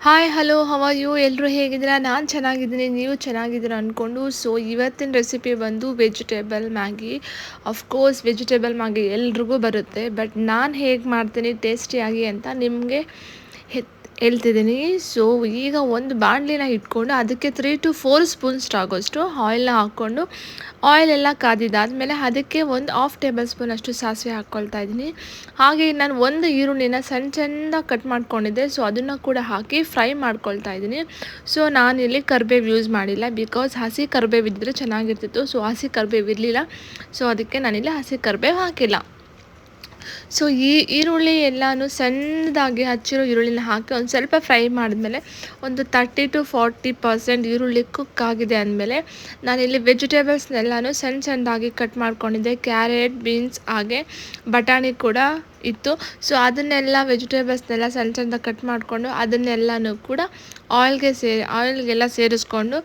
Hi hello how are you ಎಲ್ಲರೂ ಹೇಗಿದ್ದೀರಾ? ನಾನು ಚೆನ್ನಾಗಿದ್ದೀನಿ, ನೀವು ಚೆನ್ನಾಗಿದ್ದೀರಾ ಅಂದ್ಕೊಂಡು. ಸೊ ಇವತ್ತಿನ ರೆಸಿಪಿ ಬಂದು vegetable Maggi. Of course vegetable Maggi ಎಲ್ರಿಗೂ ಬರುತ್ತೆ, ಬಟ್ ನಾನು ಹೇಗೆ ಮಾಡ್ತೀನಿ ಟೇಸ್ಟಿಯಾಗಿ ಅಂತ ನಿಮಗೆ ಹೇಳ್ತಿದ್ದೀನಿ. ಸೊ ಈಗ ಒಂದು ಬಾಣಲಿನ ಇಟ್ಕೊಂಡು ಅದಕ್ಕೆ 3 to 4 ಸ್ಪೂನ್ಸ್ ಆಗೋಷ್ಟು ಆಯಿಲ್ನ ಹಾಕ್ಕೊಂಡು ಆಯಿಲ್ ಎಲ್ಲ ಕಾದಿದ್ದಾದಮೇಲೆ ಅದಕ್ಕೆ ಒಂದು 1/2 ಟೇಬಲ್ ಸ್ಪೂನ್ ಅಷ್ಟು ಸಾಸಿವೆ ಹಾಕ್ಕೊಳ್ತಾ ಇದ್ದೀನಿ. ಹಾಗೆ ನಾನು ಒಂದು ಈರುಳ್ಳಿನ ಸಣ್ಣ ಕಟ್ ಮಾಡ್ಕೊಂಡಿದ್ದೆ, ಸೊ ಅದನ್ನು ಕೂಡ ಹಾಕಿ ಫ್ರೈ ಮಾಡ್ಕೊಳ್ತಾ ಇದ್ದೀನಿ. ಸೊ ನಾನಿಲ್ಲಿ ಕರಿಬೇವು ಯೂಸ್ ಮಾಡಿಲ್ಲ, ಬಿಕಾಸ್ ಹಸಿ ಕರಿಬೇವು ಇದ್ದರೆ ಚೆನ್ನಾಗಿರ್ತಿತ್ತು. ಸೊ ಹಸಿ ಕರಿಬೇವು ಇರಲಿಲ್ಲ, ಸೊ ಅದಕ್ಕೆ ನಾನಿಲ್ಲಿ ಹಸಿ ಕರಿಬೇವು ಹಾಕಿಲ್ಲ. ಸೊ ಈ ಈರುಳ್ಳಿ ಎಲ್ಲನೂ ಸಣ್ಣದಾಗಿ ಹಚ್ಚಿರೋ ಈರುಳ್ಳಿನ ಹಾಕಿ ಒಂದು ಸ್ವಲ್ಪ ಫ್ರೈ ಮಾಡಿದ್ಮೇಲೆ ಒಂದು 30 to 40% ಈರುಳ್ಳಿ ಕುಕ್ ಆಗಿದೆ ಅಂದಮೇಲೆ ನಾನಿಲ್ಲಿ ವೆಜಿಟೇಬಲ್ಸ್ನೆಲ್ಲನೂ ಸಣ್ಣದಾಗಿ ಕಟ್ ಮಾಡ್ಕೊಂಡಿದ್ದೆ. ಕ್ಯಾರೆಟ್, ಬೀನ್ಸ್ ಹಾಗೆ ಬಟಾಣಿ ಕೂಡ ಇತ್ತು. ಸೊ ಅದನ್ನೆಲ್ಲ ವೆಜಿಟೇಬಲ್ಸ್ನೆಲ್ಲ ಸಣ್ಣದಾಗಿ ಕಟ್ ಮಾಡಿಕೊಂಡು ಅದನ್ನೆಲ್ಲನೂ ಕೂಡ ಆಯಿಲ್ಗೆಲ್ಲ ಸೇರಿಸ್ಕೊಂಡು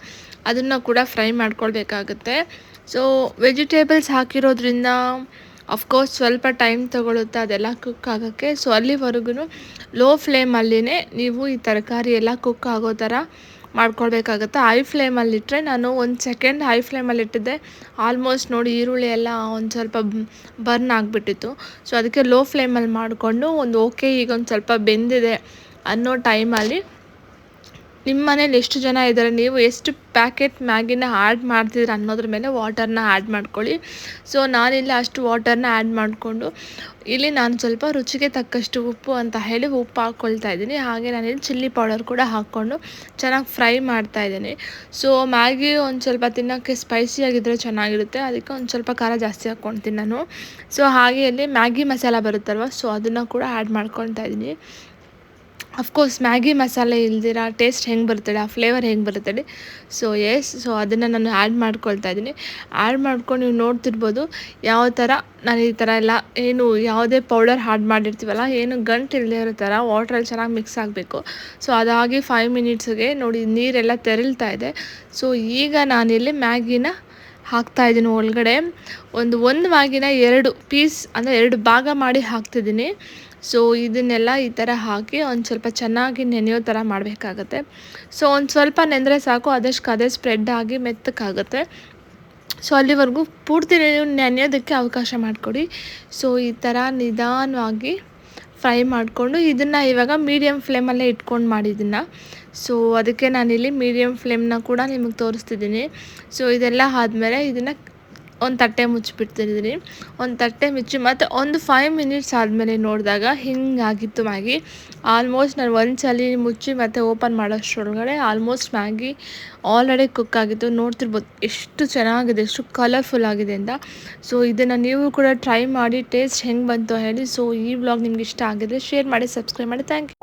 ಅದನ್ನು ಕೂಡ ಫ್ರೈ ಮಾಡ್ಕೊಳ್ಬೇಕಾಗುತ್ತೆ. ಸೊ ವೆಜಿಟೇಬಲ್ಸ್ ಹಾಕಿರೋದ್ರಿಂದ ಅಫ್ಕೋರ್ಸ್ ಸ್ವಲ್ಪ ಟೈಮ್ ತೊಗೊಳುತ್ತೆ ಅದೆಲ್ಲ ಕುಕ್ ಆಗೋಕ್ಕೆ. ಸೊ ಅಲ್ಲಿವರೆಗೂ ಲೋ ಫ್ಲೇಮಲ್ಲಿನೇ ನೀವು ಈ ತರಕಾರಿ ಎಲ್ಲ ಕುಕ್ ಆಗೋ ಥರ ಮಾಡ್ಕೊಳ್ಬೇಕಾಗತ್ತೆ. ಹೈ ಫ್ಲೇಮಲ್ಲಿಟ್ಟರೆ ನಾನು 1 ಸೆಕೆಂಡ್ ಹೈ ಫ್ಲೇಮಲ್ಲಿಟ್ಟಿದ್ದೆ, ಆಲ್ಮೋಸ್ಟ್ ನೋಡಿ ಈರುಳ್ಳಿ ಎಲ್ಲ ಒಂದು ಸ್ವಲ್ಪ ಬರ್ನ್ ಆಗಿಬಿಟ್ಟಿತ್ತು. ಸೊ ಅದಕ್ಕೆ ಲೋ ಫ್ಲೇಮಲ್ಲಿ ಮಾಡಿಕೊಂಡು ಈಗ ಒಂದು ಸ್ವಲ್ಪ ಬೆಂದಿದೆ ಅನ್ನೋ ಟೈಮಲ್ಲಿ ನಿಮ್ಮ ಮನೇಲಿ ಎಷ್ಟು ಜನ ಇದ್ದಾರೆ, ನೀವು ಎಷ್ಟು ಪ್ಯಾಕೆಟ್ ಮ್ಯಾಗಿನ ಆ್ಯಡ್ ಮಾಡ್ತಿದ್ದೀರ ಅನ್ನೋದ್ರ ಮೇಲೆ ವಾಟರ್ನ ಆ್ಯಡ್ ಮಾಡ್ಕೊಳ್ಳಿ. ಸೊ ನಾನಿಲ್ಲಿ ಅಷ್ಟು ವಾಟರ್ನ ಆ್ಯಡ್ ಮಾಡಿಕೊಂಡು ಇಲ್ಲಿ ನಾನು ಸ್ವಲ್ಪ ರುಚಿಗೆ ತಕ್ಕಷ್ಟು ಉಪ್ಪು ಅಂತ ಹೇಳಿ ಉಪ್ಪು ಹಾಕ್ಕೊಳ್ತಾ ಇದ್ದೀನಿ. ಹಾಗೆ ನಾನಿಲ್ಲಿ ಚಿಲ್ಲಿ ಪೌಡರ್ ಕೂಡ ಹಾಕ್ಕೊಂಡು ಚೆನ್ನಾಗಿ ಫ್ರೈ ಮಾಡ್ತಾಯಿದ್ದೀನಿ. ಸೊ ಮ್ಯಾಗಿ ಒಂದು ಸ್ವಲ್ಪ ತಿನ್ನೋಕ್ಕೆ ಸ್ಪೈಸಿಯಾಗಿದ್ದರೆ ಚೆನ್ನಾಗಿರುತ್ತೆ, ಅದಕ್ಕೆ ಒಂದು ಸ್ವಲ್ಪ ಖಾರ ಜಾಸ್ತಿ ಹಾಕ್ಕೊಳ್ತೀನಿ ನಾನು. ಸೊ ಹಾಗೆ ಅಲ್ಲಿ ಮ್ಯಾಗಿ ಮಸಾಲ ಬರುತ್ತಲ್ವ, ಸೊ ಅದನ್ನು ಕೂಡ ಆ್ಯಡ್ ಮಾಡ್ಕೊಳ್ತಾ ಇದ್ದೀನಿ. ಅಫ್ಕೋರ್ಸ್ ಮ್ಯಾಗಿ ಮಸಾಲೆ ಇಲ್ದಿರ ಟೇಸ್ಟ್ ಹೆಂಗೆ ಬರ್ತದೆ, ಆ ಫ್ಲೇವರ್ ಹೆಂಗೆ ಬರ್ತದೆ. ಸೊ ಅದನ್ನು ನಾನು ಆ್ಯಡ್ ಮಾಡ್ಕೊಳ್ತಾ ಇದ್ದೀನಿ. ಆ್ಯಡ್ ಮಾಡ್ಕೊಂಡು ನೀವು ನೋಡ್ತಿರ್ಬೋದು ಯಾವ ಥರ ನಾನು ಈ ಥರ ಎಲ್ಲ ಏನು ಯಾವುದೇ ಪೌಡರ್ ಆ್ಯಡ್ ಮಾಡಿರ್ತೀವಲ್ಲ, ಏನು ಗಂಟು ಇಲ್ಲದೆ ಇರೋ ಥರ ವಾಟ್ರಲ್ಲಿ ಚೆನ್ನಾಗಿ ಮಿಕ್ಸ್ ಆಗಬೇಕು. ಸೊ ಅದಾಗಿ 5 ಮಿನಿಟ್ಸ್ಗೆ ನೋಡಿ ನೀರೆಲ್ಲ ತೆರಳ್ತಾ ಇದೆ. ಸೊ ಈಗ ನಾನಿಲ್ಲಿ ಮ್ಯಾಗಿನ ಹಾಕ್ತಾಯಿದ್ದೀನಿ ಒಳಗಡೆ. ಒಂದು ಮ್ಯಾಗಿನ 2 ಪೀಸ್ ಅಂದರೆ 2 ಭಾಗ ಮಾಡಿ ಹಾಕ್ತಿದ್ದೀನಿ. ಸೊ ಇದನ್ನೆಲ್ಲ ಈ ಥರ ಹಾಕಿ ಒಂದು ಸ್ವಲ್ಪ ಚೆನ್ನಾಗಿ ನೆನೆಯೋ ಥರ ಮಾಡಬೇಕಾಗತ್ತೆ. ಸೊ ಒಂದು ಸ್ವಲ್ಪ ನೆಂದರೆ ಸಾಕು, ಅದಷ್ಟು ಅದೇ ಸ್ಪ್ರೆಡ್ ಆಗಿ ಮೆತ್ತಕ್ಕಾಗುತ್ತೆ. ಸೊ ಅಲ್ಲಿವರೆಗೂ ಪೂರ್ತಿ ನೆನೆಯೋದಕ್ಕೆ ಅವಕಾಶ ಮಾಡಿಕೊಡಿ. ಸೊ ಈ ಥರ ನಿಧಾನವಾಗಿ ಫ್ರೈ ಮಾಡಿಕೊಂಡು ಇದನ್ನು ಇವಾಗ ಮೀಡಿಯಮ್ ಫ್ಲೇಮಲ್ಲೇ ಇಟ್ಕೊಂಡು ಮಾಡಿದ್ದನ್ನು. ಸೊ ಅದಕ್ಕೆ ನಾನಿಲ್ಲಿ ಮೀಡಿಯಮ್ ಫ್ಲೇಮ್ನ ಕೂಡ ನಿಮಗೆ ತೋರಿಸ್ತಿದ್ದೀನಿ. ಸೊ ಇದೆಲ್ಲ ಆದಮೇಲೆ ಇದನ್ನು ಒಂದು ತಟ್ಟೆ ಮುಚ್ಚಿಬಿಡ್ತಿದ್ದೀನಿ. ಒಂದು ತಟ್ಟೆ ಮುಚ್ಚಿ ಮತ್ತು ಒಂದು 5 ಮಿನಿಟ್ಸ್ ಆದಮೇಲೆ ನೋಡಿದಾಗ ಹಿಂಗಾಗಿತ್ತು ಮ್ಯಾಗಿ. ಆಲ್ಮೋಸ್ಟ್ ನಾನು ಒಂದ್ಸಲ ಮುಚ್ಚಿ ಮತ್ತು ಓಪನ್ ಮಾಡೋಷ್ಟರೊಳಗಡೆ ಆಲ್ಮೋಸ್ಟ್ ಮ್ಯಾಗಿ ಆಲ್ರೆಡಿ ಕುಕ್ ಆಗಿತ್ತು. ನೋಡ್ತಿರ್ಬೋದು ಎಷ್ಟು ಚೆನ್ನಾಗಿದೆ, ಎಷ್ಟು ಕಲರ್ಫುಲ್ ಆಗಿದೆ ಅಂತ. ಸೊ ಇದನ್ನು ನೀವು ಕೂಡ ಟ್ರೈ ಮಾಡಿ ಟೇಸ್ಟ್ ಹೆಂಗೆ ಬಂತು ಹೇಳಿ. ಸೊ ಈ ವ್ಲಾಗ್ ನಿಮ್ಗೆ ಇಷ್ಟ ಆಗಿದ್ರೆ ಶೇರ್ ಮಾಡಿ, ಸಬ್ಸ್ಕ್ರೈಬ್ ಮಾಡಿ. Thank you.